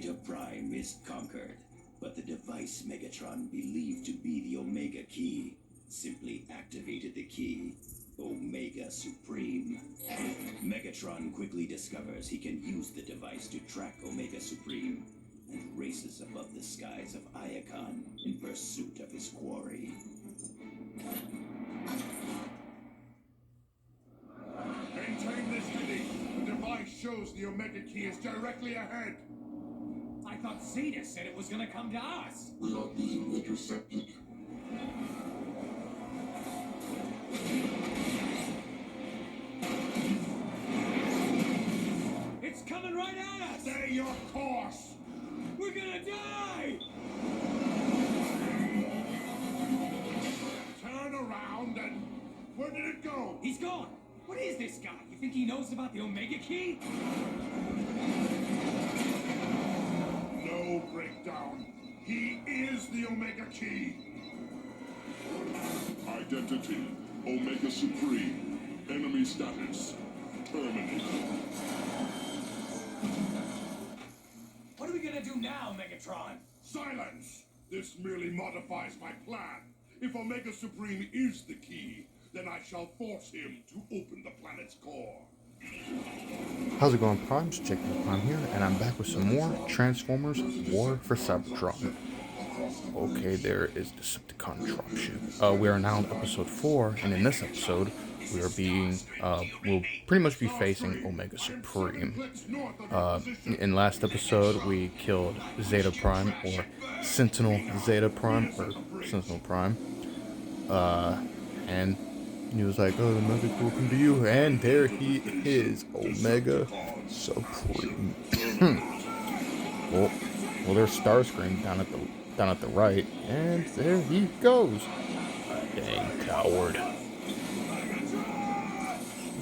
Zeta Prime is conquered, but the device Megatron believed to be the Omega Key simply activated the key, Omega Supreme. Megatron quickly discovers he can use the device to track Omega Supreme and races above the skies of Iacon in pursuit of his quarry. Maintain this heading. The device shows the Omega Key is directly ahead. I thought Zeta said it was gonna come to us. We are being intercepted. It's coming right at us! Stay your course! We're gonna die! Turn around and... Where did it go? He's gone! What is this guy? You think he knows about the Omega Key? No breakdown. He is the Omega Key. Identity, Omega Supreme. Enemy status, terminated. What are we gonna do now, Megatron? Silence! This merely modifies my plan. If Omega Supreme is the key, then I shall force him to open the planet's core. How's it going, Prime? It's Jacob Prime here, and I'm back with some more Transformers War for Cybertron. Okay, there is the Decepticon dropship. We are now in episode 4, and in this episode, we'll pretty much be facing Omega Supreme. In last episode, we killed Zeta Prime, or Sentinel Zeta Prime, or Sentinel Prime. And he was like, oh, the Omega will come to you, and there he is, Omega Supreme. well, there's Starscream down at the right, and there he goes. Dang coward.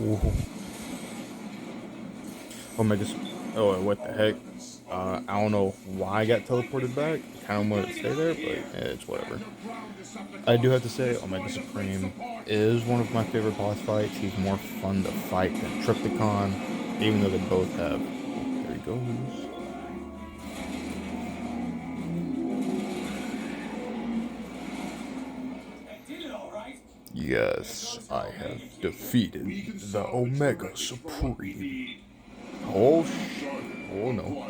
Whoa. Omega. Oh, what the heck? I don't know why I got teleported back. I kind of wanted to stay there, but it's whatever. I do have to say, Omega Supreme is one of my favorite boss fights. He's more fun to fight than Trypticon, even though they both have. There he goes. Yes, I have defeated the Omega Supreme. Oh no.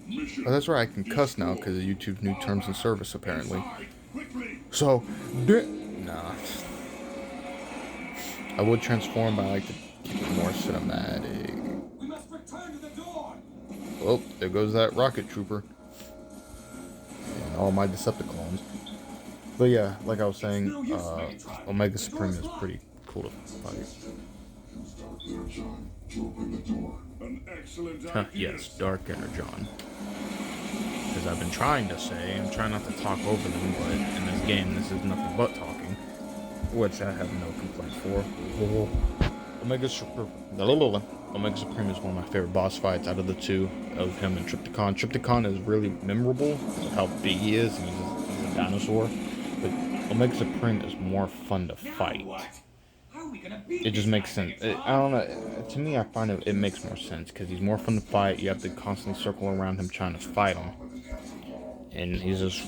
Oh, that's right, I can cuss now because of YouTube's new terms and service, apparently. So, nah. I would transform, but I like to keep it more cinematic. We must return to the door. Well, there goes that rocket trooper. And all my Decepticons. But yeah, like I was saying, Omega Supreme is pretty cool to fight. Yes, Dark Energon. As I've been trying to say, I'm trying not to talk over them, but in this game, this is nothing but talking, which I have no complaint for. Omega Supreme is one of my favorite boss fights out of the two, of him and Trypticon. Trypticon is really memorable with how big he is, and he's a dinosaur. But Omega Supreme is more fun to fight. It just makes sense. I don't know. To me, I find it makes more sense because he's more fun to fight. You have to constantly circle around him trying to fight him, and he's just.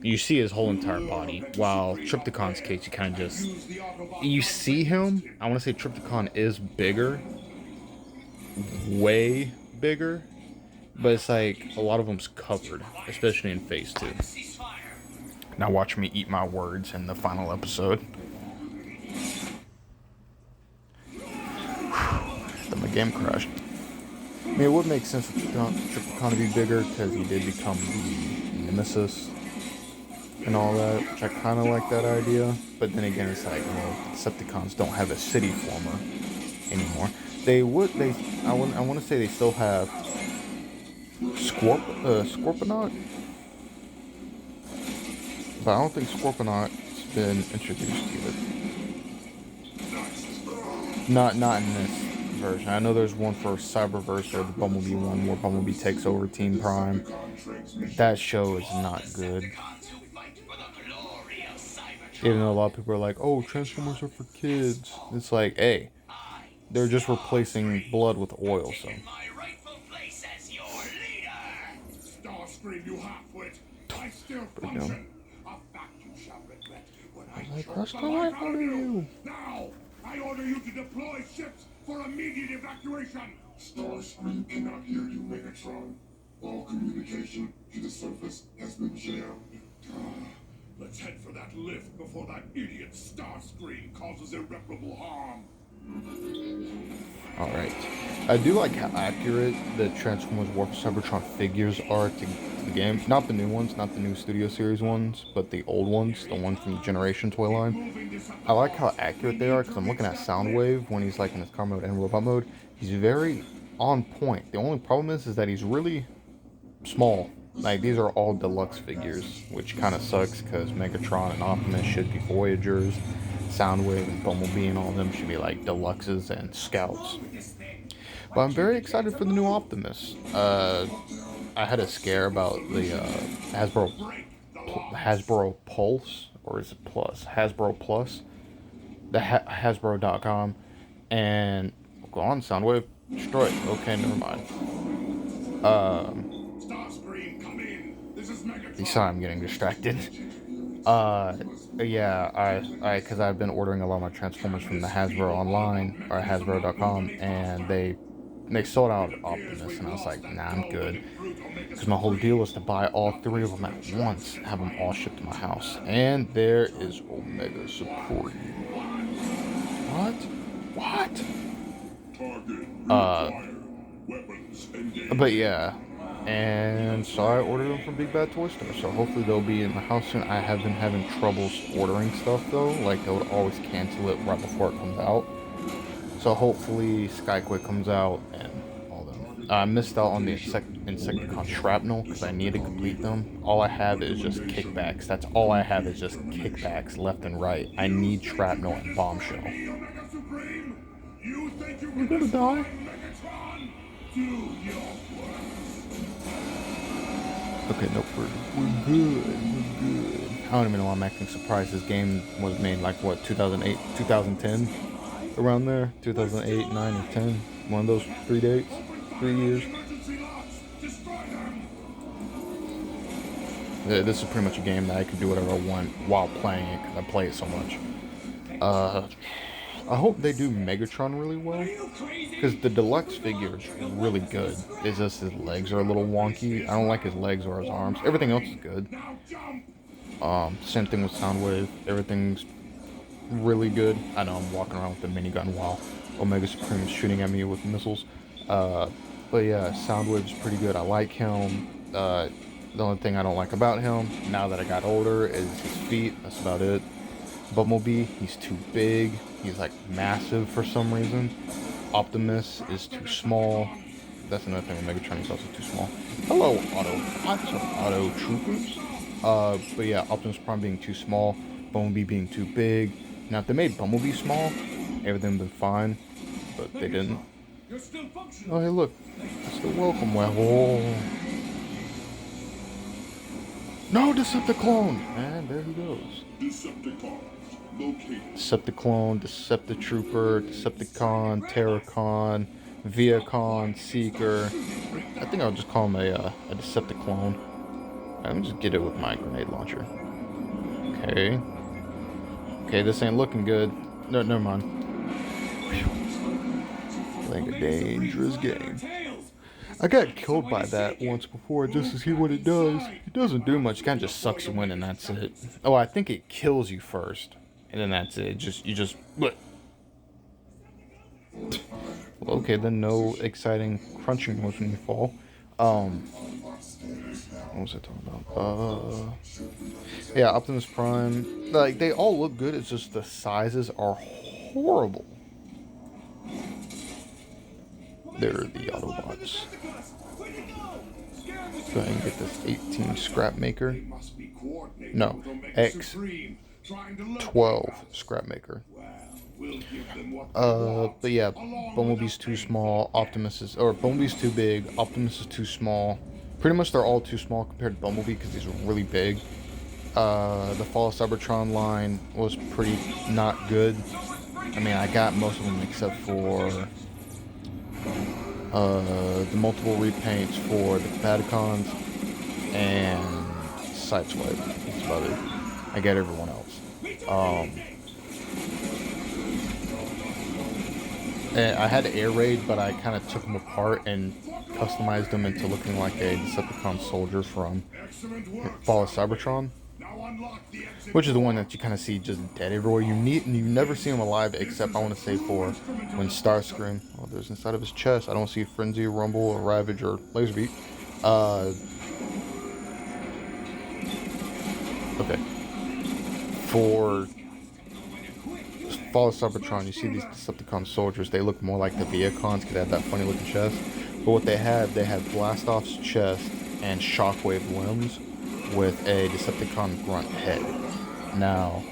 You see his whole entire body. While Trypticon's case, you kind of you see him. I want to say Trypticon is bigger, way bigger, but it's like a lot of them's covered, especially in Phase 2. Now watch me eat my words in the final episode. Then my game crashed. I mean, it would make sense for Trypticon to be bigger because he did become the Nemesis and all that, which I kind of like that idea. But then again, it's like, the Decepticons don't have a city former anymore. I want to say they still have Scorponaut. But I don't think Scorponaut's been introduced yet. Not in this version. I know there's one for Cyberverse or the Bumblebee one where Bumblebee takes over Team Prime. That show is not good. Even though a lot of people are like, oh, Transformers are for kids. It's like, hey, they're just replacing blood with oil, so. Starscream, you half-wit. I still Bring function. A fact you shall regret when I choke press the the life life out of you. Now, I order you to deploy ships for immediate evacuation. Starscream cannot hear you, Megatron. All communication to the surface has been jammed. Let's head for that lift before that idiot Starscream causes irreparable harm. Alright. I do like how accurate the Transformers War for Cybertron figures are to the game. Not the new ones, not the new Studio Series ones, but the old ones, the ones from the Generation toy line. I like how accurate they are, because I'm looking at Soundwave when he's like in his car mode and robot mode. He's very on point. The only problem is that he's really small. Like, these are all deluxe figures, which kind of sucks, because Megatron and Optimus should be Voyagers. Soundwave and Bumblebee and all of them should be like deluxes and scouts. But I'm very excited for the new Optimus. I had a scare about the Hasbro Pulse, or is it Plus? Hasbro Plus, the Hasbro.com, and go on Soundwave, destroy it. Okay, never mind. Sorry, I'm getting distracted. Yeah, because I've been ordering a lot of my Transformers from the Hasbro online, or Hasbro.com, and they sold out Optimus, and I was like, nah, I'm good. Because my whole deal was to buy all 3 of them at once, have them all shipped to my house. And there is Omega Supreme. What? But yeah. And so I ordered them from Big Bad Toy Store, so hopefully they'll be in my house soon. I have been having troubles ordering stuff though, like they would always cancel it right before it comes out. So hopefully Skyquake comes out and all them. I missed out on the Insecticon Shrapnel because I need to complete them. All I have is just kickbacks. That's all I have is just kickbacks left and right. I need Shrapnel and Bombshell. We're gonna die. Okay, nope, we're good. I don't even know why I'm acting surprised. This game was made like, what, 2008, 2010? Around there? 2008, 9, or 10? One of those 3 dates? 3 years? This is pretty much a game that I can do whatever I want while playing it, because I play it so much. I hope they do Megatron really well, because the deluxe figure is really good. It's just his legs are a little wonky. I don't like his legs or his arms. Everything else is good. Same thing with Soundwave. Everything's really good. I know I'm walking around with the minigun while Omega Supreme is shooting at me with missiles. But yeah, Soundwave's pretty good. I like him. The only thing I don't like about him, now that I got older, is his feet. That's about it. Bumblebee, he's too big. He's like massive for some reason. Optimus is too small. That's another thing with Megatron, he's also too small. Hello, Auto Troopers. But yeah, Optimus Prime being too small, Bumblebee being too big. Now, if they made Bumblebee small, everything would be fine, but they didn't. Oh, hey, look, it's the welcome wagon. No, Decepticlone! And there he goes. Decepticlone, Deceptitrooper, Decepticon, Terracon, Viacon, Seeker. I think I'll just call him a Decepticlone. Let me just get it with my grenade launcher. Okay. Okay, this ain't looking good. No, never mind. Playing a dangerous game. I got killed by that once before just to see what it does. It doesn't do much. It kind of just sucks you in and that's it. Oh, I think it kills you first. And then that's it. You just... Well, okay, then no exciting crunching motion when you fall. What was I talking about? Yeah, Optimus Prime. Like, they all look good. It's just the sizes are horrible. They're the Autobots. Go ahead and get this 18 Scrap Maker. No, X12 Scrap Maker. But yeah, Bumblebee's too small. Bumblebee's too big. Optimus is too small. Pretty much they're all too small compared to Bumblebee because he's really big. The Fall of Cybertron line was pretty not good. I mean, I got most of them except for the multiple repaints for the Combaticons. and Sideswipe. That's about it. I got everyone else. And I had Air Raid, but I kind of took them apart and customized them into looking like a Decepticon soldier from Fall of Cybertron, which is the one that you kind of see just dead everywhere. You never see him alive, except I want to say for when Starscream. Oh, there's inside of his chest. I don't see Frenzy, Rumble, or Ravage, or Laserbeak. Okay. For Fall of Cybertron, you see these Decepticon soldiers. They look more like the Viacons because they have that funny looking chest. But what they had Blastoff's chest and Shockwave limbs with a Decepticon grunt head. Now,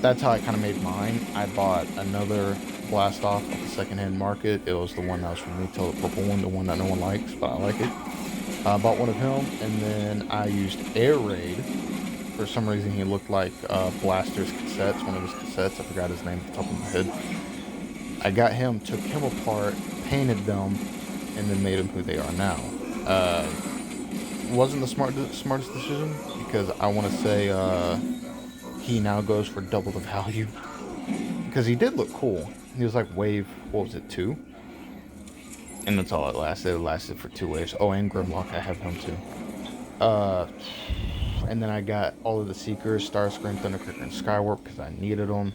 that's how I kind of made mine. I bought another Blastoff at the secondhand market. It was the one that was from retail, the purple one, the one that no one likes, but I like it. I bought one of him, and then I used Air Raid. For some reason, he looked like Blaster's cassettes, one of his cassettes. I forgot his name at the top of my head. I got him, took him apart, painted them, and then made them who they are now. Wasn't the smartest decision, because I want to say he now goes for double the value. Because he did look cool. He was like wave, what was it, 2? And that's all it lasted. It lasted for 2 waves. Oh, and Grimlock, I have him too. And then I got all of the Seekers, Starscream, Thundercracker, and Skywarp, because I needed them.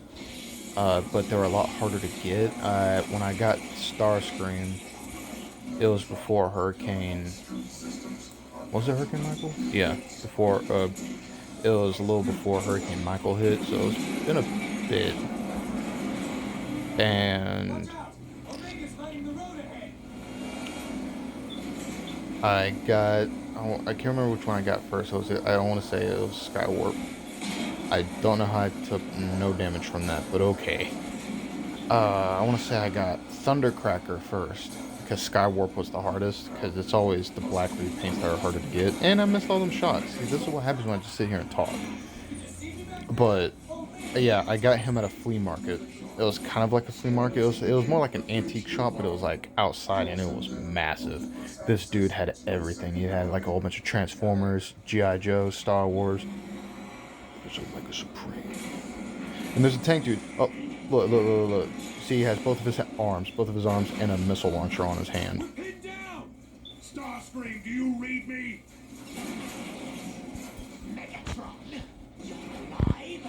But they were a lot harder to get. When I got Starscream, it was before Hurricane... Was it Hurricane Michael? Yeah, before... it was a little before Hurricane Michael hit, so it's been a bit. And... I can't remember which one I got first. I don't want to say it was Skywarp. I don't know how I took no damage from that, but okay. I want to say I got Thundercracker first, because Skywarp was the hardest, because it's always the black repaints that are harder to get. And I missed all them shots. See, this is what happens when I just sit here and talk. But, yeah, I got him at a flea market. It was kind of like a flea market. It was more like an antique shop, but it was like outside, and it was massive. This dude had everything. He had like a whole bunch of Transformers, G.I. Joe, Star Wars. There's a Mega Supreme. And there's a tank dude. Oh, look. See, he has both of his arms, and a missile launcher on his hand. Pin down! Starscream, do you read me? Megatron, you're alive?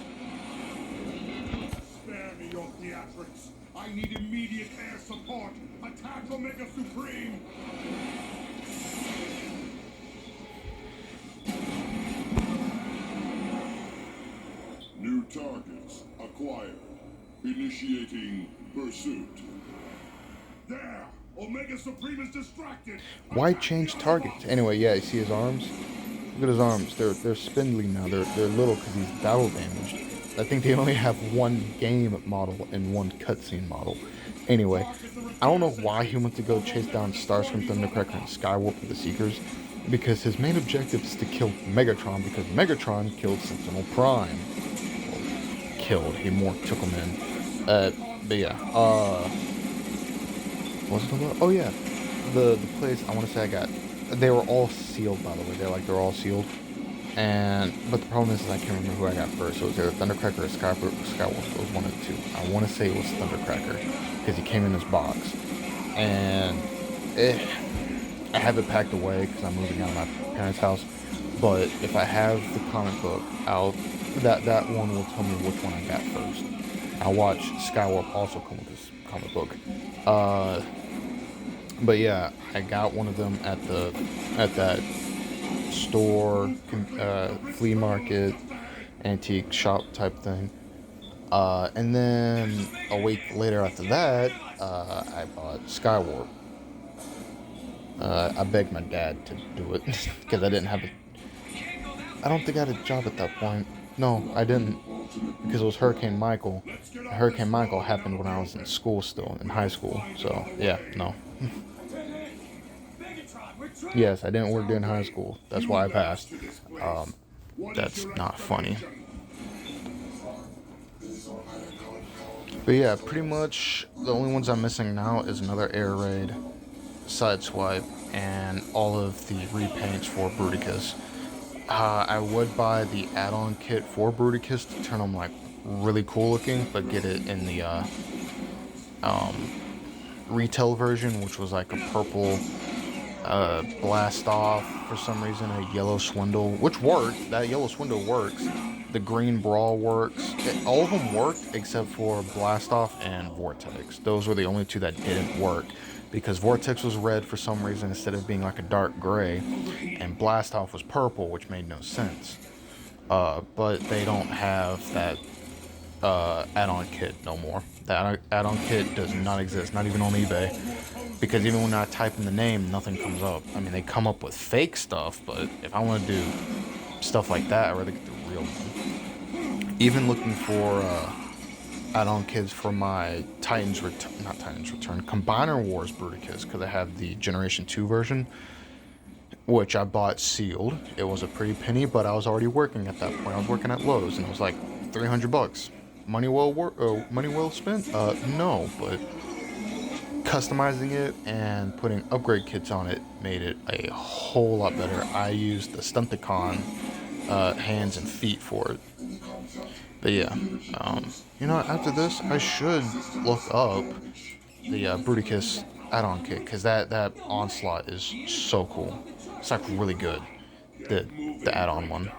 Spare me your theatrics. I need immediate air support. Attack Omega Supreme! New targets acquired. Initiating pursuit. There! Omega Supreme is distracted! Why change targets? Anyway, yeah, you see his arms? Look at his arms. They're spindly now. They're little because he's battle damaged. I think they only have one game model and one cutscene model. Anyway, I don't know why he went to go chase down Starscream, Thundercracker, and Skywarp with the Seekers, because his main objective is to kill Megatron, because Megatron killed Sentinel Prime. Well, killed. He more took him in. But yeah. Was it about? Oh yeah. The place I want to say I got. They were all sealed, by the way. They're all sealed. But the problem is I can't remember who I got first. So it was either Thundercracker or Skywolf. It was one of the two. I want to say it was Thundercracker because he came in this box, and I have it packed away because I'm moving out of my parents' house. But if I have the comic book, that one will tell me which one I got first. I'll watch Skywolf also come with this comic book. But yeah, I got one of them at that store, flea market, antique shop type thing. And then a week later after that, I bought Skywarp. I begged my dad to do it because I didn't have I don't think I had a job at that point. No, I didn't, because it was Hurricane Michael. Hurricane Michael happened when I was in school still, in high school. So yeah, no. Yes, I didn't work during high school. That's why I passed. That's not funny. But yeah, pretty much the only ones I'm missing now is another air raid, Sideswipe, and all of the repaints for Bruticus. I would buy the add-on kit for Bruticus to turn him like really cool looking, but get it in the retail version, which was like a purple blast off for some reason, a yellow swindle, which worked. That yellow swindle works. The green brawl works. All of them worked except for blast off and vortex. Those were the only two that didn't work, because vortex was red for some reason instead of being like a dark gray, and blast off was purple, which made no sense. But they don't have that add-on kit no more. That add-on kit does not exist, not even on eBay, because even when I type in the name, nothing comes up. I mean, they come up with fake stuff, but if I want to do stuff like that, I'd rather get the real one. Even looking for add-on kits for my Combiner Wars Bruticus, because I have the Generation 2 version, which I bought sealed. It was a pretty penny, but I was already working at that point. I was working at Lowe's, and it was like $300. Money well spent? No, but customizing it and putting upgrade kits on it made it a whole lot better. I used the Stunticon hands and feet for it. But yeah, you know, after this, I should look up the Bruticus add-on kit, because that Onslaught is so cool. It's like really good, the add-on one.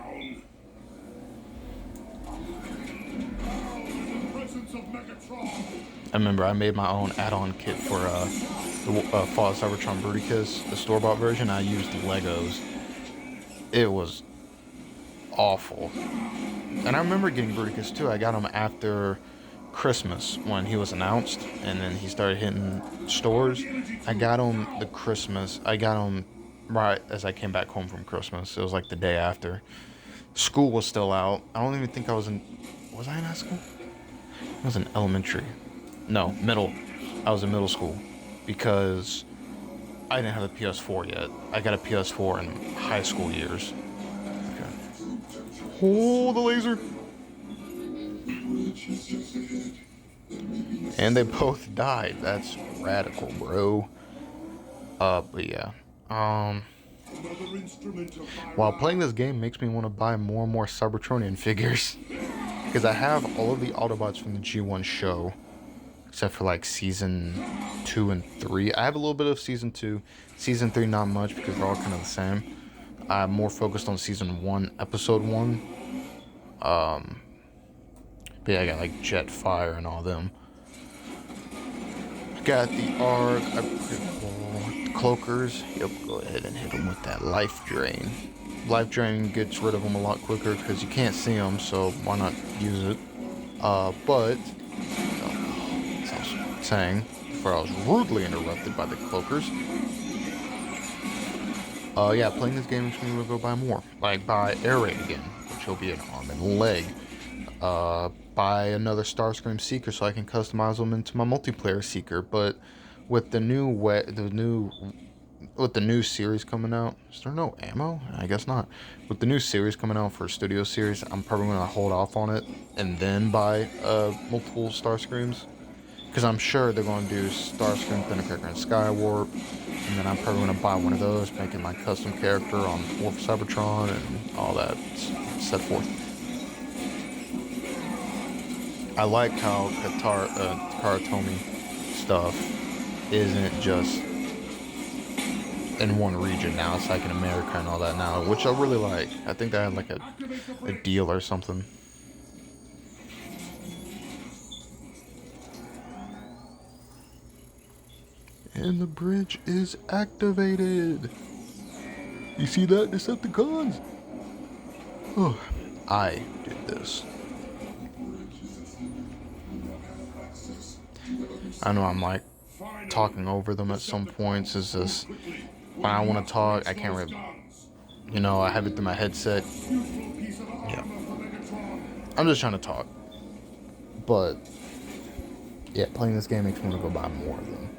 I remember I made my own add-on kit for the Fall of CYBERTRON Bruticus, the store-bought version. I used Legos. It was awful. And I remember getting Bruticus too. I got him after Christmas when he was announced, and then he started hitting stores. I got him right as I came back home from Christmas. It was like the day after. School was still out. I don't even think I was in high school? I was in elementary. No, middle. I was in middle school, because I didn't have a PS4 yet. I got a PS4 in high school years. Okay. Oh, the laser! And they both died. That's radical, bro. But yeah. While playing this game makes me want to buy more and more Cybertronian figures, because I have all of the Autobots from the G1 show, except for like season 2 and 3. I have a little bit of season 2. Season 3 not much, because they're all kind of the same. I'm more focused on season 1, episode 1. But yeah, I got like Jetfire and all them. Got the Arc, Cloakers. Yep, go ahead and hit them with that Life Drain. Life Drain gets rid of them a lot quicker because you can't see them, so why not use it? But as I was saying before, I was rudely interrupted by the Cloakers. Yeah, playing this game makes me want to go buy more. Like buy Air Raid again, which will be an arm and leg. Buy another Starscream Seeker so I can customize them into my multiplayer Seeker. But with the new series coming out, is there no ammo? I guess not. With the new series coming out for Studio Series, I'm probably going to hold off on it and then buy multiple Starscreams, because I'm sure they're going to do Starscream, Thundercracker, and Skywarp, and then I'm probably going to buy one of those, making my custom character on War for Cybertron and all that set forth. I like how Karatomi stuff isn't just in one region now. It's like in America and all that now, which I really like. I think they had like a deal or something. And the bridge is activated. You see that, Decepticons? Oh, I did this. I know I'm like talking over them at some points. Is this when I want to talk, I can't really, I have it through my headset. Yeah, I'm just trying to talk. But yeah, playing this game makes me want to go buy more of them.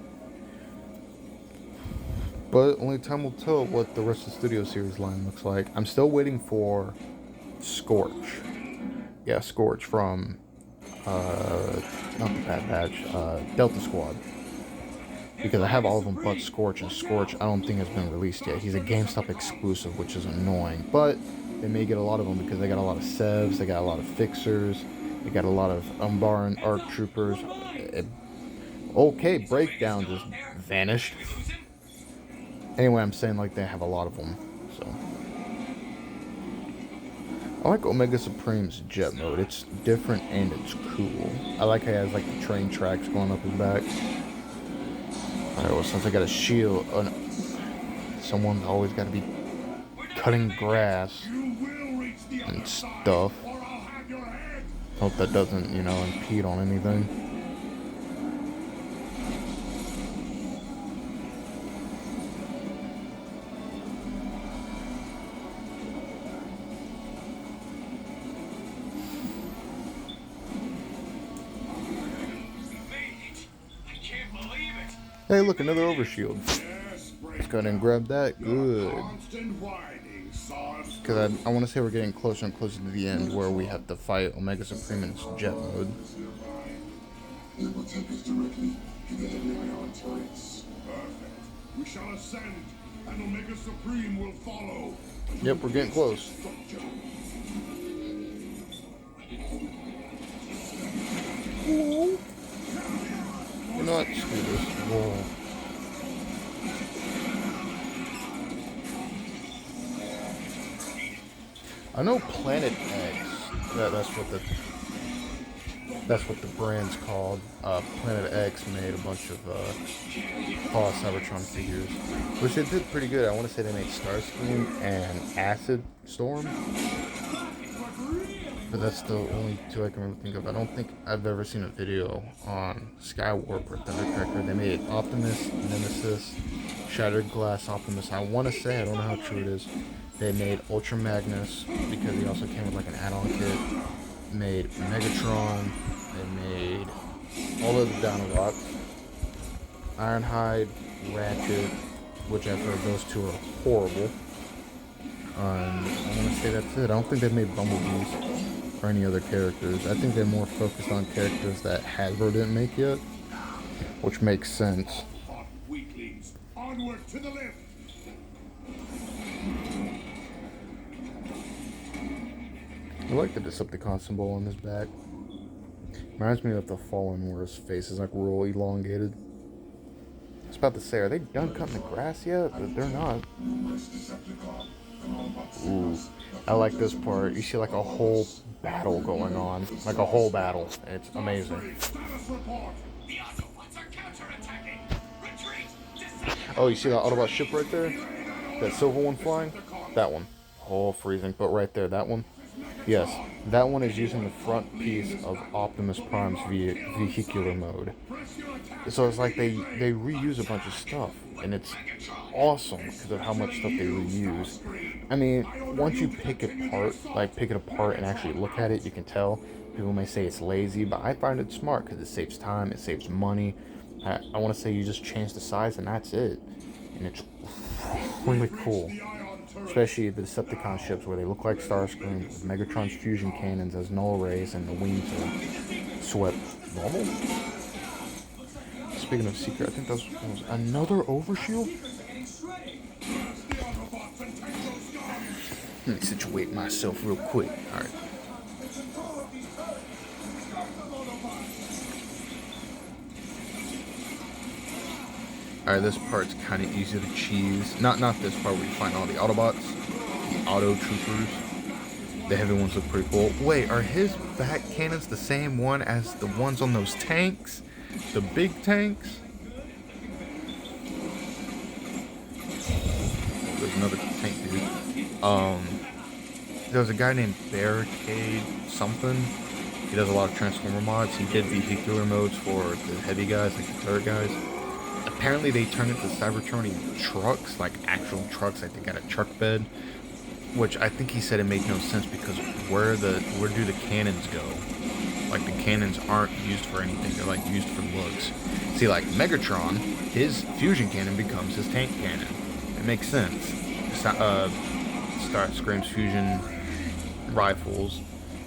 But only time will tell what the rest of the Studio Series line looks like. I'm still waiting for Scorch. Yeah, Scorch from not the Bad Batch, Delta Squad. because I have all of them but Scorch, and Scorch I don't think has been released yet. He's a GameStop exclusive, which is annoying, but they may get a lot of them because they got a lot of Sevs, they got a lot of Fixers, they got a lot of Umbar and Arc Troopers. Okay, Breakdown just vanished. Anyway, I'm saying like they have a lot of them, so. I like Omega Supreme's jet mode. It's different and it's cool. I like how he has like the train tracks going up his back. Alright, well, since I got a shield, someone's always got to be cutting grass and stuff. Hope that doesn't, impede on anything. Hey, look, another overshield. Let's go ahead and grab that. Good. Because I want to say we're getting closer and closer to the end where we have to fight Omega Supreme in its jet mode. It will take us directly to the heavy ion turrets. Perfect. We shall ascend, and Omega Supreme will follow. Yep, we're getting close. Whoa. You know what? Screw this. Whoa. I know Planet X. That's what the brand's called. Planet X made a bunch of CYBERTRON figures, which they did pretty good. I want to say they made Starscream and Acid Storm, but that's the only two I can really think of. I don't think I've ever seen a video on Skywarp or Thundercracker. They made Optimus, Nemesis, Shattered Glass Optimus. I want to say, I don't know how true it is, they made Ultra Magnus because he also came with like an add-on kit. Made Megatron. They made all of the Dinobots. Ironhide, Ratchet, which I've heard those two are horrible. I want to say that's it. I don't think they've made Bumblebees or any other characters. I think they're more focused on characters that Hasbro didn't make yet, which makes sense. Weaklings, onward to the lift. I like the Decepticon symbol on his back. Reminds me of the Fallen, where his face is like real elongated. I was about to say, are they done cutting the grass yet? But they're not. Ooh, I like this part. You see like a whole battle going on. Like a whole battle. It's amazing. Oh, you see that Autobot ship right there? That silver one flying? That one. Oh, freezing. But right there, that one. Yes, that one is using the front piece of Optimus Prime's vehicular mode. So it's like they reuse a bunch of stuff, and it's awesome because of how much stuff they reuse. I mean, once you pick it apart and actually look at it, you can tell. People may say it's lazy, but I find it smart because it saves time, it saves money. I want to say you just change the size and that's it. And it's really cool. Especially the Decepticon ships where they look like Starscream with Megatron's fusion cannons as null rays and the wings are swept normal. Speaking of secret, I think that was another overshield. Let me situate myself real quick. Alright. Alright, this part's kind of easy to cheese. Not this part where you find all the Autobots, the Auto Troopers. The heavy ones look pretty cool. Wait, are his back cannons the same one as the ones on those tanks? The big tanks? Oh, there's another tank dude. There's a guy named Barricade something. He does a lot of Transformer mods. He did vehicular modes for the heavy guys, like the turret guys. Apparently they turned into Cybertronian trucks, like actual trucks, like they got a truck bed, which I think he said it made no sense because where do the cannons go? Like the cannons aren't used for anything, they're like used for looks. See, like Megatron, his fusion cannon becomes his tank cannon. It makes sense. Starscream's fusion rifles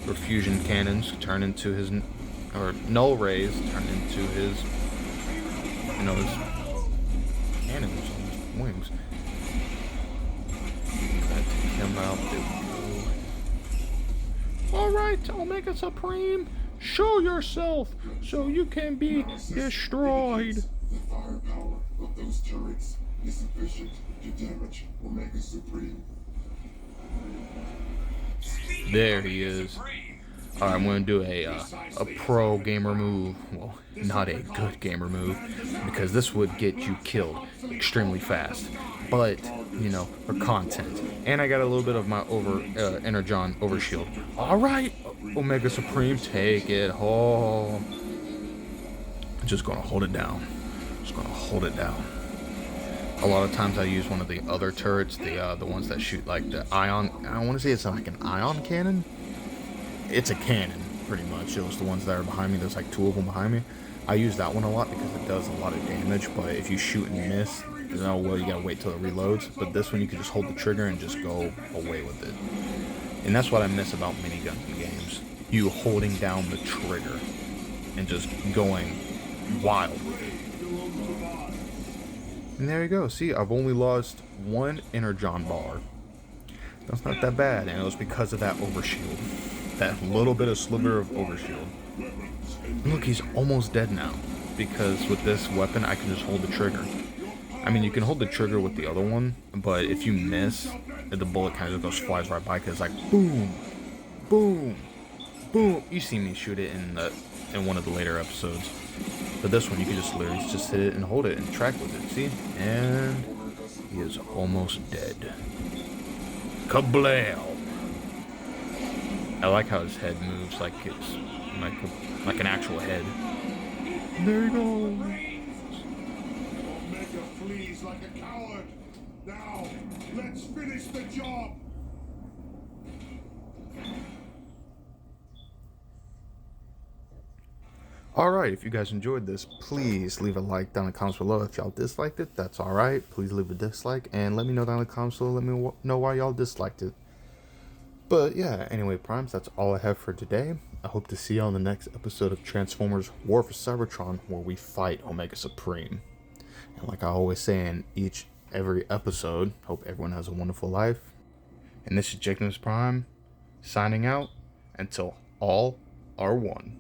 or fusion cannons turn into his, or null rays turn into his, his cannons on his wings. Gotta take him out. There we go. Alright, Omega Supreme, show yourself so you can be destroyed. The firepower of those turrets is sufficient to damage Omega Supreme. There he is. Alright, I'm going to do a pro gamer move. Well, not a good gamer move, because this would get you killed extremely fast. But, you know, for content. And I got a little bit of my Energon overshield. Alright, Omega Supreme, take it home. I'm just going to hold it down. Just going to hold it down. A lot of times I use one of the other turrets, the ones that shoot like the ion. I want to say it's like an ion cannon. It's a cannon, pretty much. It was the ones that are behind me. There's like 2 of them behind me. I use that one a lot because it does a lot of damage. But if you shoot and miss, you know, well, you gotta wait till it reloads. But this one, you can just hold the trigger and just go away with it. And that's what I miss about miniguns in games. You holding down the trigger and just going wild with it. And there you go. See, I've only lost 1 Energon bar. That's not that bad, and it was because of that overshield. That little bit of sliver of overshield. And look, he's almost dead now. Because with this weapon, I can just hold the trigger. I mean, you can hold the trigger with the other one, but if you miss, the bullet kind of just flies right by, because it's like, boom, boom, boom. You see me shoot it in one of the later episodes. But this one, you can just literally just hit it and hold it and track with it, see? And he is almost dead. Kablam! I like how his head moves like it's like an actual head. There he goes. Omega flees like a coward. Now, let's finish the job. Alright, if you guys enjoyed this, please leave a like down in the comments below. If y'all disliked it, that's alright. Please leave a dislike and let me know down in the comments below. Let me know why y'all disliked it. But yeah, anyway, Primes, that's all I have for today. I hope to see you on the next episode of Transformers War for Cybertron, where we fight Omega Supreme. And like I always say in every episode, hope everyone has a wonderful life. And this is Jacobs Prime, signing out until all are one.